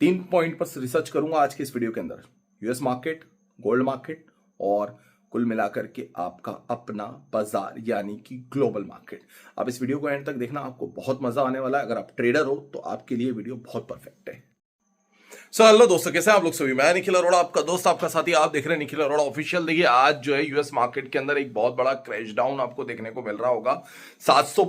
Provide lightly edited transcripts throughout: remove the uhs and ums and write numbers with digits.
3 point पर research करूंगा आज के इस वीडियो के अंदर। यूएस मार्केट, गोल्ड मार्केट और कुल मिलाकर के आपका अपना बाजार यानी कि ग्लोबल मार्केट। आप इस वीडियो को एंड तक देखना, आपको बहुत मजा आने वाला है। अगर आप ट्रेडर हो तो आपके लिए वीडियो बहुत परफेक्ट है। हेलो दोस्तों, कैसे हैं आप लोग सभी। मैं निखिल अरोड़ा, आपका दोस्त, आपका साथी। आप देख रहे हैं निखिल अरोड़ा ऑफिशियल। देखिए आज जो है यूएस मार्केट के अंदर एक बहुत बड़ा क्रैश डाउन आपको देखने को मिल रहा होगा। 700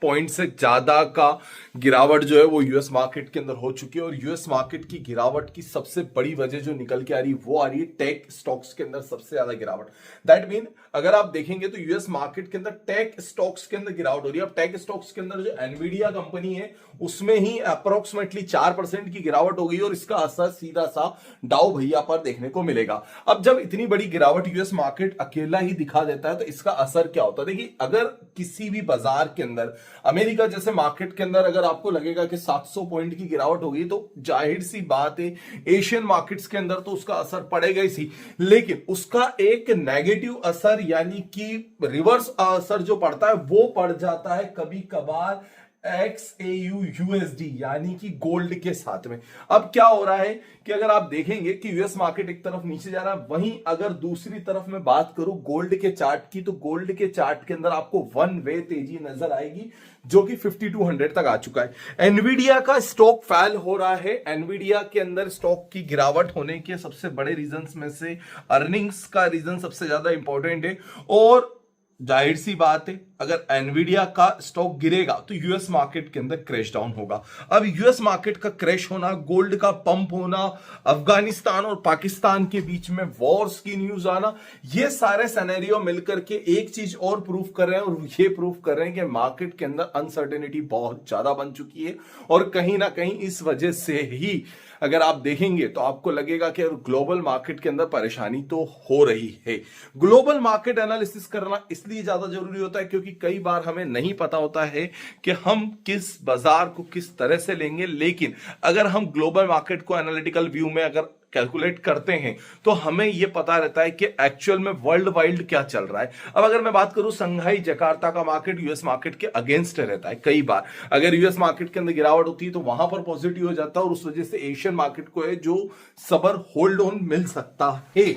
पॉइंट से ज्यादा का गिरावट जो है वो यूएस मार्केट के अंदर हो चुकी है। और यूएस मार्केट की गिरावट की सबसे बड़ी वजह जो निकल के आ रही है वो आ रही है टेक स्टॉक्स के अंदर सबसे ज्यादा गिरावट। दैट मीन अगर आप देखेंगे तो यूएस मार्केट के अंदर टेक स्टॉक्स के अंदर गिरावट हो रही है। अब टेक स्टॉक्स के अंदर जो एनवीडिया कंपनी है उसमें ही अप्रोक्सीमेटली 4% की गिरावट हो गई और इसका असर सीधा सा डाउ भैया पर देखने को मिलेगा। अब जब इतनी बड़ी गिरावट यूएस मार्केट अकेला ही दिखा देता है तो इसका असर क्या होता है। देखिए अगर किसी भी बाजार के अंदर, अमेरिका जैसे मार्केट के अंदर अगर आपको लगेगा कि 700 पॉइंट की गिरावट होगी तो जाहिर सी बात है एशियन मार्केट्स के अंदर तो उसका असर पड़ेगा ही सी, लेकिन उसका एक नेगेटिव असर यानी कि रिवर्स असर जो पड़ता है वो पड़ जाता है कभी कभार XAU USD यानी कि गोल्ड के साथ में। अब क्या हो रहा है कि अगर आप देखेंगे कि यूएस मार्केट एक तरफ नीचे जा रहा है, वहीं अगर दूसरी तरफ मैं बात करूं गोल्ड के चार्ट की तो गोल्ड के चार्ट के अंदर आपको वन वे तेजी नजर आएगी जो कि 5200 तक आ चुका है। एनवीडिया का स्टॉक फैल हो रहा है। एनवीडिया के अंदर स्टॉक की गिरावट होने के सबसे बड़े रीजंस में से अर्निंग्स का रीजन सबसे ज्यादा इंपॉर्टेंट है। और जाहिर सी बात है अगर एनवीडिया का स्टॉक गिरेगा तो यूएस मार्केट के अंदर क्रैश डाउन होगा। अब यूएस मार्केट का क्रैश होना, गोल्ड का पंप होना, अफगानिस्तान और पाकिस्तान के बीच में वॉर्स की न्यूज आना, ये सारे सिनेरियो मिलकर के एक चीज और प्रूफ कर रहे हैं और ये प्रूफ कर रहे हैं कि मार्केट के अंदर अनसर्टेनिटी बहुत ज्यादा बन चुकी है। और कहीं ना कहीं इस वजह से ही अगर आप देखेंगे तो आपको लगेगा कि ग्लोबल मार्केट के अंदर परेशानी तो हो रही है। ग्लोबल मार्केट एनालिसिस करना इसलिए ज्यादा जरूरी होता है क्योंकि कई बार हमें नहीं पता होता है कि हम किस बाजार को किस तरह से लेंगे, लेकिन अगर हम ग्लोबल मार्केट को एनालिटिकल व्यू में अगर कैलकुलेट करते हैं तो हमें यह पता रहता है कि एक्चुअल में वर्ल्ड वाइड क्या चल रहा है। अब अगर मैं बात करूं शंघाई जकार्ता का मार्केट यूएस मार्केट के अगेंस्ट रहता है। कई बार अगर यूएस मार्केट के अंदर गिरावट होती है तो वहां पर पॉजिटिव हो जाता है और उस वजह से एशियन मार्केट को है जो सबर होल्ड ऑन मिल सकता है।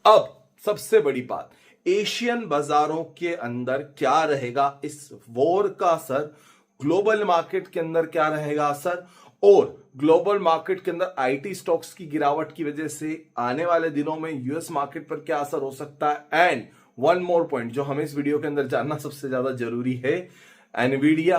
अब सबसे बड़ी बात, एशियन बाजारों के अंदर क्या रहेगा इस वॉर का असर, ग्लोबल मार्केट के अंदर क्या रहेगा असर, और ग्लोबल मार्केट के अंदर आईटी स्टॉक्स की गिरावट की वजह से आने वाले दिनों में यूएस मार्केट पर क्या असर हो सकता है। एंड वन मोर पॉइंट जो हमें इस वीडियो के अंदर जानना सबसे ज्यादा जरूरी है, एनवीडिया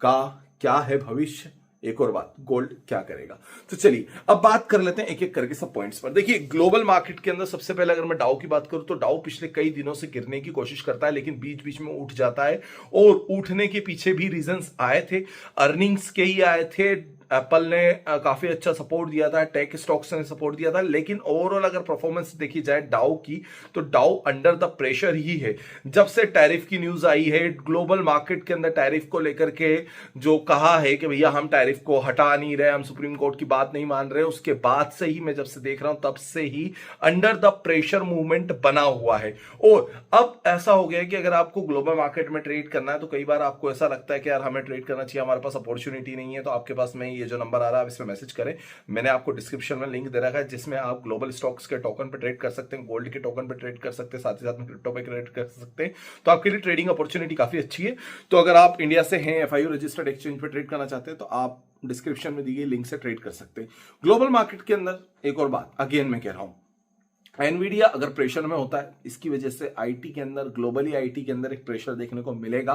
का क्या है भविष्य, एक और बात गोल्ड क्या करेगा। तो चलिए अब बात कर लेते हैं एक एक करके सब पॉइंट्स पर। देखिए ग्लोबल मार्केट के अंदर सबसे पहले अगर मैं डाउ की बात करूं तो डाउ पिछले कई दिनों से गिरने की कोशिश करता है लेकिन बीच बीच में उठ जाता है और उठने के पीछे भी रीजंस आए थे, अर्निंग्स के ही आए थे। एप्पल ने काफी अच्छा सपोर्ट दिया था, टेक स्टॉक्स ने सपोर्ट दिया था, लेकिन ओवरऑल अगर परफॉर्मेंस देखी जाए डाउ की तो डाउ अंडर द प्रेशर ही है। जब से टैरिफ की न्यूज आई है, ग्लोबल मार्केट के अंदर टैरिफ को लेकर के जो कहा है कि भैया हम टैरिफ को हटा नहीं रहे, हम सुप्रीम कोर्ट की बात नहीं मान रहे, उसके बाद से ही मैं जब से देख रहा हूं तब से ही अंडर द प्रेशर मूवमेंट बना हुआ है। और अब ऐसा हो गया कि अगर आपको ग्लोबल मार्केट में ट्रेड करना है तो कई बार आपको ऐसा लगता है कि यार हमें ट्रेड करना चाहिए, हमारे पास अपॉर्चुनिटी नहीं है, तो आपके पास में ये जो नंबर आ रहा है आप इसमें मैसेज करें। मैंने आपको डिस्क्रिप्शन में लिंक दे रखा है जिसमें आप ग्लोबल स्टॉक्स के टोकन पे ट्रेड कर सकते हैं, गोल्ड के टोकन पे ट्रेड कर सकते हैं, साथ ही साथ में क्रिप्टो पे ट्रेड कर सकते हैं। तो आपके लिए ट्रेडिंग अपॉर्चुनिटी काफी अच्छी है। तो अगर आप इंडिया से हैं, FIU रजिस्टर्ड एक्सचेंज पे ट्रेड करना चाहते हैं तो आप डिस्क्रिप्शन में दी गई लिंक से ट्रेड कर सकते हैं। ग्लोबल मार्केट के अंदर एक और बात अगेन मैं कह रहा हूं, एनवीडिया अगर प्रेशर में होता है इसकी वजह से आईटी के अंदर, ग्लोबली आईटी के अंदर एक प्रेशर देखने को मिलेगा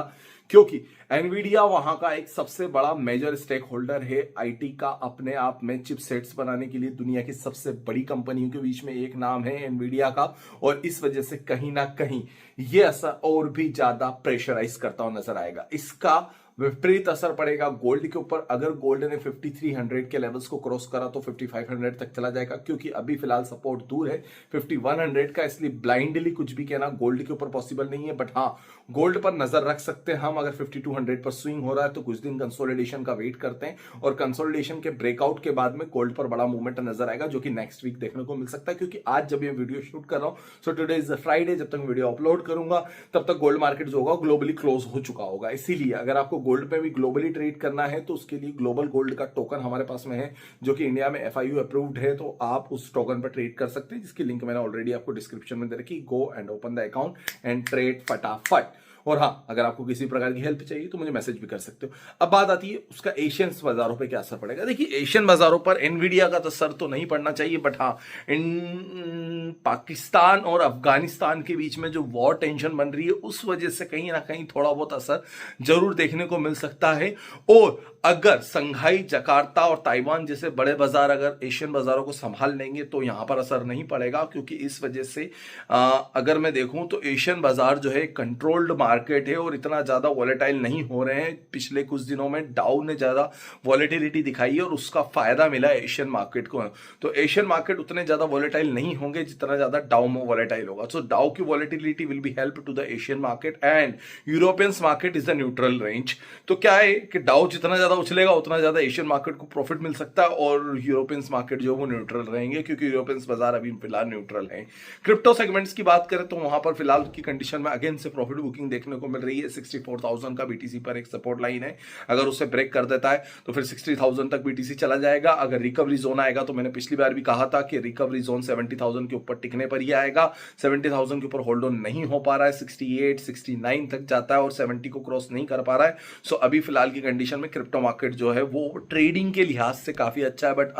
क्योंकि एनवीडिया वहां का एक सबसे बड़ा मेजर स्टेक होल्डर है आईटी का। अपने आप में चिपसेट्स बनाने के लिए दुनिया की सबसे बड़ी कंपनियों के बीच में एक नाम है एनवीडिया का और इस वजह से कहीं ना कहीं यह असर और भी ज्यादा प्रेशराइज करता हुआ नजर आएगा। इसका विपरीत असर पड़ेगा गोल्ड के ऊपर। अगर गोल्ड ने 5300 के लेवल्स को क्रॉस करा तो 5500 तक चला जाएगा क्योंकि अभी फिलहाल सपोर्ट दूर है 5100 का, इसलिए ब्लाइंडली कुछ भी कहना गोल्ड के ऊपर पॉसिबल नहीं है। बट हाँ, गोल्ड पर नजर रख सकते हैं हम। अगर 5200 पर स्विंग हो रहा है तो कुछ दिन कंसोलिडेशन का वेट करते हैं और कंसोलिडेशन के ब्रेकआउट के बाद में गोल्ड पर बड़ा मूवमेंट नजर आएगा, जो कि नेक्स्ट वीक देखने को मिल सकता है। क्योंकि आज जब ये वीडियो शूट कर रहा हूं, सो टुडे इज फ्राइडे, जब तक वीडियो अपलोड करूंगा तब तक गोल्ड मार्केट जो होगा ग्लोबली क्लोज हो चुका होगा। इसीलिए अगर आपको गोल्ड पे भी ग्लोबली ट्रेड करना है तो उसके लिए ग्लोबल गोल्ड का टोकन हमारे पास में है, जो कि इंडिया में FIU अप्रूव्ड है, तो आप उस टोकन पर ट्रेड कर सकते हैं, जिसकी लिंक मैंने ऑलरेडी आपको डिस्क्रिप्शन में दे रखी। Go and open the account and trade फटाफट। और हाँ, अगर आपको किसी प्रकार की हेल्प चाहिए तो मुझे मैसेज भी कर सकते हो। अब बात आती है उसका एशियन बाजारों पे क्या असर पड़ेगा। देखिए, एशियन बाजारों पर एनवीडिया का तो असर तो नहीं पड़ना चाहिए, बट हाँ, इन पाकिस्तान और अफगानिस्तान के बीच में जो वॉर टेंशन बन रही है उस वजह से कहीं ना कहीं थोड़ा बहुत असर जरूर देखने को मिल सकता है। और अगर संघाई, जकार्ता और ताइवान जैसे बड़े बाजार अगर एशियन बाजारों को संभाल लेंगे तो यहां पर असर नहीं पड़ेगा, क्योंकि इस वजह से अगर मैं देखूं तो एशियन बाजार जो है कंट्रोल्ड मार्केट है और इतना ज्यादा वॉलेटाइल नहीं हो रहे हैं। पिछले कुछ दिनों में डाउ ने ज्यादा वॉलेटिलिटी दिखाई है और उसका फायदा मिला है एशियन मार्केट को। तो एशियन मार्केट उतने ज्यादा वॉलेटाइल नहीं होंगे जितना ज्यादा डाउ में वॉलेटाइल होगा। सो डाउ की volatility will be help to the Asian market and European market is the neutral range. तो क्या है कि डाउ जितना ज्यादा उछलेगा उतना ज्यादा एशियन मार्केट को प्रॉफिट मिल सकता है और यूरोपियन मार्केट जो वो न्यूट्रल रहेंगे, क्योंकि यूरोपियन बाजार अभी फिलहाल न्यूट्रल है। क्रिप्टो सेगमेंट्स की बात करें तो वहां पर फिलहाल की कंडीशन में अगेन से प्रॉफिट बुकिंग देखने को मिल रही है। 64,000 का BTC पर एक सपोर्ट लाइन है, अगर उसे ब्रेक कर देता है तो फिर 60,000 तक BTC चला जाएगा। अगर रिकवरी जोन आएगा तो मैंने पिछली बार भी कहा था कि रिकवरी जोन 70,000 के ऊपर टिकने पर ही आएगा। 70,000 के ऊपर होल्ड ऑन नहीं हो पा रहा है, 68, 69 तक जाता है और 70 को क्रॉस नहीं कर पा रहा है। सो अभी फिलहाल की कंडीशन में क्रिप्टो मार्केट जो है वो ट्रेडिंग के लिहाज से काफी अच्छा है, बट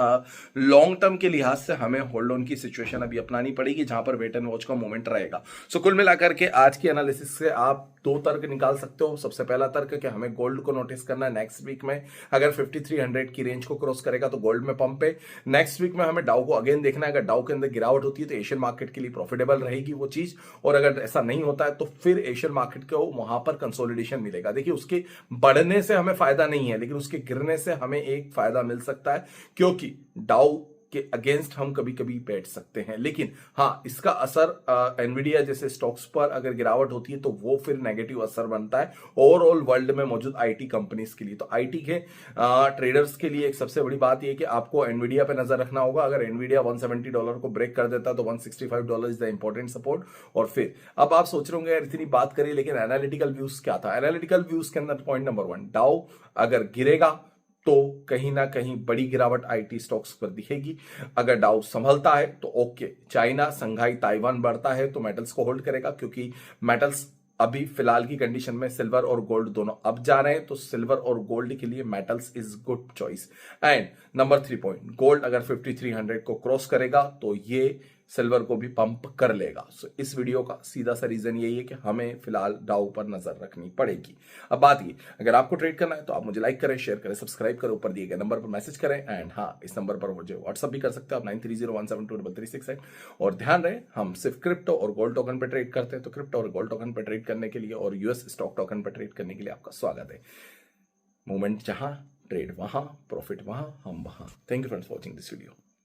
लॉन्ग टर्म के लिहाज से हमें होल्ड ऑन की सिचुएशन अभी अपनानी पड़ेगी, जहां पर वेट एंड वॉच का मूवमेंट रहेगा। सो कुल मिलाकर के आज की एनालिसिस से आप दो तर्क निकाल सकते हो। सबसे पहला तर्क कि हमें गोल्ड को नोटिस करना है नेक्स्ट वीक में। अगर 5300 की रेंज को क्रॉस करेगा तो गोल्ड में पंप है। नेक्स्ट वीक में हमें डाउ को अगेन देखना है। अगर डाउ के अंदर गिरावट होती है तो एशियन मार्केट के लिए प्रॉफिटेबल रहेगी वो चीज, और अगर ऐसा नहीं होता है तो फिर एशियन मार्केट को वहां पर कंसोलिडेशन मिलेगा। देखिए, उसके बढ़ने से हमें फायदा नहीं है, लेकिन उसके गिरने से हमें एक फायदा मिल सकता है, क्योंकि डाउ के अगेंस्ट हम कभी कभी बैठ सकते हैं। लेकिन हाँ, इसका असर एनवीडिया जैसे स्टॉक्स पर अगर गिरावट होती है तो वो फिर नेगेटिव असर बनता है ओवरऑल वर्ल्ड में मौजूद IT कंपनीज के लिए। तो IT के ट्रेडर्स के लिए एक सबसे बड़ी बात यह कि आपको एनवीडिया पे नजर रखना होगा। अगर एनवीडिया $170 को ब्रेक कर देता है तो $165 इज द इंपॉर्टेंट सपोर्ट। और फिर अब आप सोच रहे होंगे यार इतनी बात करिए, लेकिन एनालिटिकल व्यूज क्या था। एनालिटिकल व्यूज के अंदर पॉइंट नंबर 1, डाउ अगर गिरेगा तो कहीं ना कहीं बड़ी गिरावट IT स्टॉक्स पर दिखेगी। अगर डाउ संभलता है तो ओके, चाइना, संघाई, ताइवान बढ़ता है तो मेटल्स को होल्ड करेगा, क्योंकि मेटल्स अभी फिलहाल की कंडीशन में सिल्वर और गोल्ड दोनों अप जा रहे हैं, तो सिल्वर और गोल्ड के लिए metals is good choice. And number 3 point, gold अगर 5300 को क्रॉस करेगा तो ये सिल्वर को भी पंप कर लेगा। सो इस वीडियो का सीधा सा रीजन यही है कि हमें फिलहाल डाउ पर नजर रखनी पड़ेगी। अब बात ये, अगर आपको ट्रेड करना है तो आप मुझे लाइक करें, शेयर करें, सब्सक्राइब करें, ऊपर दिए गए नंबर पर मैसेज करें। एंड हाँ, इस नंबर पर मुझे व्हाट्सअप भी कर सकते हैं आप 9301723368। और ध्यान रहे, हम सिर्फ क्रिप्टो और गोल्ड टोकन पर ट्रेड करते हैं, तो क्रिप्टो और गोल्ड टोकन पर ट्रेड करने के लिए और US स्टॉक टोकन पर ट्रेड करने के लिए आपका स्वागत है। मूवमेंट जहां, ट्रेड वहां, प्रॉफिट वहां, हम वहां। Thank you friends for watching this video.